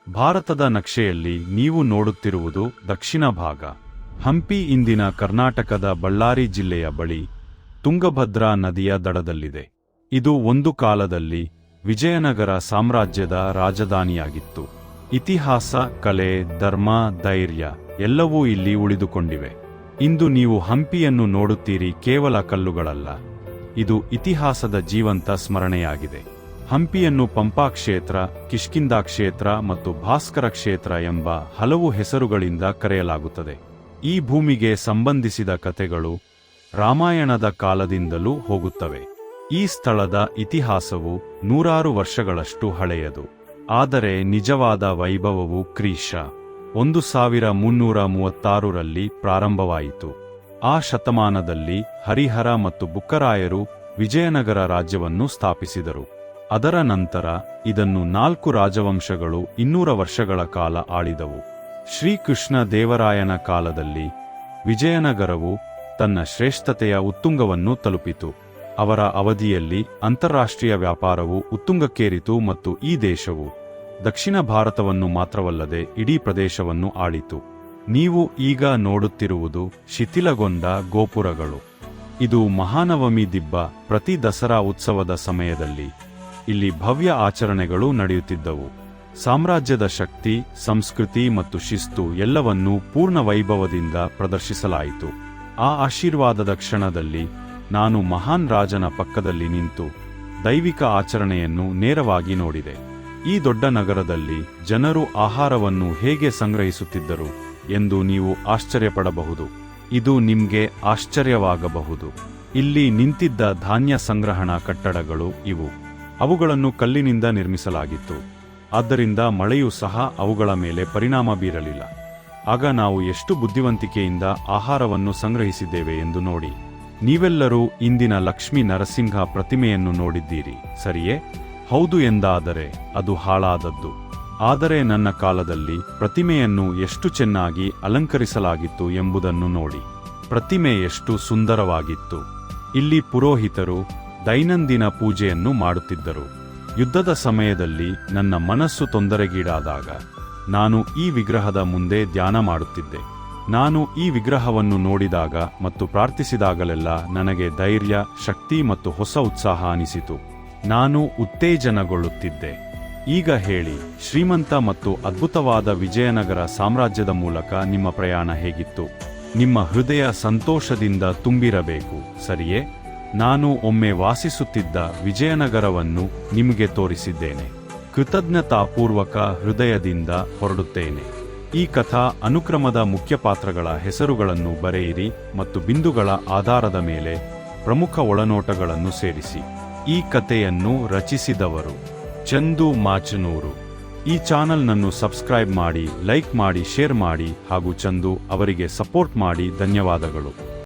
ಭಾರತದ ನಕ್ಷೆಯಲ್ಲಿ ನೀವು ನೋಡುತ್ತಿರುವುದು ದಕ್ಷಿಣ ಭಾಗ. ಹಂಪಿ ಇಂದಿನ ಕರ್ನಾಟಕದ ಬಳ್ಳಾರಿ ಜಿಲ್ಲೆಯ ಬಳಿ ತುಂಗಭದ್ರಾ ನದಿಯ ದಡದಲ್ಲಿದೆ. ಇದು ಒಂದು ಕಾಲದಲ್ಲಿ ವಿಜಯನಗರ ಸಾಮ್ರಾಜ್ಯದ ರಾಜಧಾನಿಯಾಗಿತ್ತು. ಇತಿಹಾಸ, ಕಲೆ, ಧರ್ಮ, ಧೈರ್ಯ ಎಲ್ಲವೂ ಇಲ್ಲಿ ಉಳಿದುಕೊಂಡಿವೆ. ಇಂದು ನೀವು ಹಂಪಿಯನ್ನು ನೋಡುತ್ತೀರಿ, ಕೇವಲ ಕಲ್ಲುಗಳಲ್ಲ, ಇದು ಇತಿಹಾಸದ ಜೀವಂತ ಸ್ಮರಣೆಯಾಗಿದೆ. ಹಂಪಿಯನ್ನು ಪಂಪಾ ಕ್ಷೇತ್ರ, ಕಿಷ್ಕಿಂಧಾ ಕ್ಷೇತ್ರ ಮತ್ತು ಭಾಸ್ಕರ ಕ್ಷೇತ್ರ ಎಂಬ ಹಲವು ಹೆಸರುಗಳಿಂದ ಕರೆಯಲಾಗುತ್ತದೆ. ಈ ಭೂಮಿಗೆ ಸಂಬಂಧಿಸಿದ ಕಥೆಗಳು ರಾಮಾಯಣದ ಕಾಲದಿಂದಲೂ ಹೋಗುತ್ತವೆ. ಈ ಸ್ಥಳದ ಇತಿಹಾಸವು ನೂರಾರು ವರ್ಷಗಳಷ್ಟು ಹಳೆಯದು. ಆದರೆ ನಿಜವಾದ ವೈಭವವು ಕ್ರಿಶ. 1336ರಲ್ಲಿ ಪ್ರಾರಂಭವಾಯಿತು. ಆ ಶತಮಾನದಲ್ಲಿ ಹರಿಹರ ಮತ್ತು ಬುಕ್ಕರಾಯರು ವಿಜಯನಗರ ರಾಜ್ಯವನ್ನು ಸ್ಥಾಪಿಸಿದರು. ಅದರ ನಂತರ ಇದನ್ನು 4 ರಾಜವಂಶಗಳು 200 ವರ್ಷಗಳ ಕಾಲ ಆಳಿದವು. ಶ್ರೀಕೃಷ್ಣ ದೇವರಾಯನ ಕಾಲದಲ್ಲಿ ವಿಜಯನಗರವು ತನ್ನ ಶ್ರೇಷ್ಠತೆಯ ಉತ್ತುಂಗವನ್ನು ತಲುಪಿತು. ಅವರ ಅವಧಿಯಲ್ಲಿ ಅಂತಾರಾಷ್ಟ್ರೀಯ ವ್ಯಾಪಾರವು ಉತ್ತುಂಗಕ್ಕೇರಿತು ಮತ್ತು ಈ ದೇಶವು ದಕ್ಷಿಣ ಭಾರತವನ್ನು ಮಾತ್ರವಲ್ಲದೆ ಇಡೀ ಪ್ರದೇಶವನ್ನು ಆಳಿತು. ನೀವು ಈಗ ನೋಡುತ್ತಿರುವುದು ಶಿಥಿಲಗೊಂಡ ಗೋಪುರಗಳು. ಇದು ಮಹಾನವಮಿ ದಿಬ್ಬ. ಪ್ರತಿ ದಸರಾ ಉತ್ಸವದ ಸಮಯದಲ್ಲಿ ಇಲ್ಲಿ ಭವ್ಯ ಆಚರಣೆಗಳು ನಡೆಯುತ್ತಿದ್ದವು. ಸಾಮ್ರಾಜ್ಯದ ಶಕ್ತಿ, ಸಂಸ್ಕೃತಿ ಮತ್ತು ಶಿಸ್ತು ಎಲ್ಲವನ್ನೂ ಪೂರ್ಣ ವೈಭವದಿಂದ ಪ್ರದರ್ಶಿಸಲಾಯಿತು. ಆ ಆಶೀರ್ವಾದದ ಕ್ಷಣದಲ್ಲಿ ನಾನು ಮಹಾನ್ ರಾಜನ ಪಕ್ಕದಲ್ಲಿ ನಿಂತು ದೈವಿಕ ಆಚರಣೆಯನ್ನು ನೇರವಾಗಿ ನೋಡಿದೆ. ಈ ದೊಡ್ಡ ನಗರದಲ್ಲಿ ಜನರು ಆಹಾರವನ್ನು ಹೇಗೆ ಸಂಗ್ರಹಿಸುತ್ತಿದ್ದರು ಎಂದು ನೀವು ಆಶ್ಚರ್ಯಪಡಬಹುದು. ಇದು ನಿಮ್ಗೆ ಆಶ್ಚರ್ಯವಾಗಬಹುದು. ಇಲ್ಲಿ ನಿಂತಿದ್ದ ಧಾನ್ಯ ಸಂಗ್ರಹಣಾ ಕಟ್ಟಡಗಳು ಇವು. ಅವುಗಳನ್ನು ಕಲ್ಲಿನಿಂದ ನಿರ್ಮಿಸಲಾಗಿತ್ತು. ಆದ್ದರಿಂದ ಮಳೆಯೂ ಸಹ ಅವುಗಳ ಮೇಲೆ ಪರಿಣಾಮ ಬೀರಲಿಲ್ಲ. ಆಗ ನಾವು ಎಷ್ಟು ಬುದ್ಧಿವಂತಿಕೆಯಿಂದ ಆಹಾರವನ್ನು ಸಂಗ್ರಹಿಸಿದ್ದೇವೆ ಎಂದು ನೋಡಿ. ನೀವೆಲ್ಲರೂ ಇಂದಿನ ಲಕ್ಷ್ಮೀ ನರಸಿಂಹ ಪ್ರತಿಮೆಯನ್ನು ನೋಡಿದ್ದೀರಿ, ಸರಿಯೇ? ಹೌದು ಎಂದಾದರೆ ಅದು ಹಾಳಾದದ್ದು. ಆದರೆ ನನ್ನ ಕಾಲದಲ್ಲಿ ಪ್ರತಿಮೆಯನ್ನು ಎಷ್ಟು ಚೆನ್ನಾಗಿ ಅಲಂಕರಿಸಲಾಗಿತ್ತು ಎಂಬುದನ್ನು ನೋಡಿ. ಪ್ರತಿಮೆ ಎಷ್ಟು ಸುಂದರವಾಗಿತ್ತು. ಇಲ್ಲಿ ಪುರೋಹಿತರು ದೈನಂದಿನ ಪೂಜೆಯನ್ನು ಮಾಡುತ್ತಿದ್ದರು. ಯುದ್ಧದ ಸಮಯದಲ್ಲಿ ನನ್ನ ಮನಸ್ಸು ತೊಂದರೆಗೀಡಾದಾಗ ನಾನು ಈ ವಿಗ್ರಹದ ಮುಂದೆ ಧ್ಯಾನ ಮಾಡುತ್ತಿದ್ದೆ. ನಾನು ಈ ವಿಗ್ರಹವನ್ನು ನೋಡಿದಾಗ ಮತ್ತು ಪ್ರಾರ್ಥಿಸಿದಾಗಲೆಲ್ಲ ನನಗೆ ಧೈರ್ಯ, ಶಕ್ತಿ ಮತ್ತು ಹೊಸ ಉತ್ಸಾಹ ಅನಿಸಿತು. ನಾನು ಉತ್ತೇಜನಗೊಳ್ಳುತ್ತಿದ್ದೆ. ಈಗ ಹೇಳಿ, ಶ್ರೀಮಂತ ಮತ್ತು ಅದ್ಭುತವಾದ ವಿಜಯನಗರ ಸಾಮ್ರಾಜ್ಯದ ಮೂಲಕ ನಿಮ್ಮ ಪ್ರಯಾಣ ಹೇಗಿತ್ತು? ನಿಮ್ಮ ಹೃದಯ ಸಂತೋಷದಿಂದ ತುಂಬಿರಬೇಕು, ಸರಿಯೇ? ನಾನು ಒಮ್ಮೆ ವಾಸಿಸುತ್ತಿದ್ದ ವಿಜಯನಗರವನ್ನು ನಿಮಗೆ ತೋರಿಸಿದ್ದೇನೆ. ಕೃತಜ್ಞತಾಪೂರ್ವಕ ಹೃದಯದಿಂದ ಹೊರಡುತ್ತೇನೆ. ಈ ಕಥಾ ಅನುಕ್ರಮದ ಮುಖ್ಯ ಪಾತ್ರಗಳ ಹೆಸರುಗಳನ್ನು ಬರೆಯಿರಿ ಮತ್ತು ಬಿಂದುಗಳ ಆಧಾರದ ಮೇಲೆ ಪ್ರಮುಖ ಒಳನೋಟಗಳನ್ನು ಸೇರಿಸಿ. ಈ ಕಥೆಯನ್ನು ರಚಿಸಿದವರು ಚಂದು ಮಾಚನೂರು. ಈ ಚಾನಲ್ನನ್ನು ಸಬ್ಸ್ಕ್ರೈಬ್ ಮಾಡಿ, ಲೈಕ್ ಮಾಡಿ, ಶೇರ್ ಮಾಡಿ ಹಾಗೂ ಚಂದು ಅವರಿಗೆ ಸಪೋರ್ಟ್ ಮಾಡಿ. ಧನ್ಯವಾದಗಳು.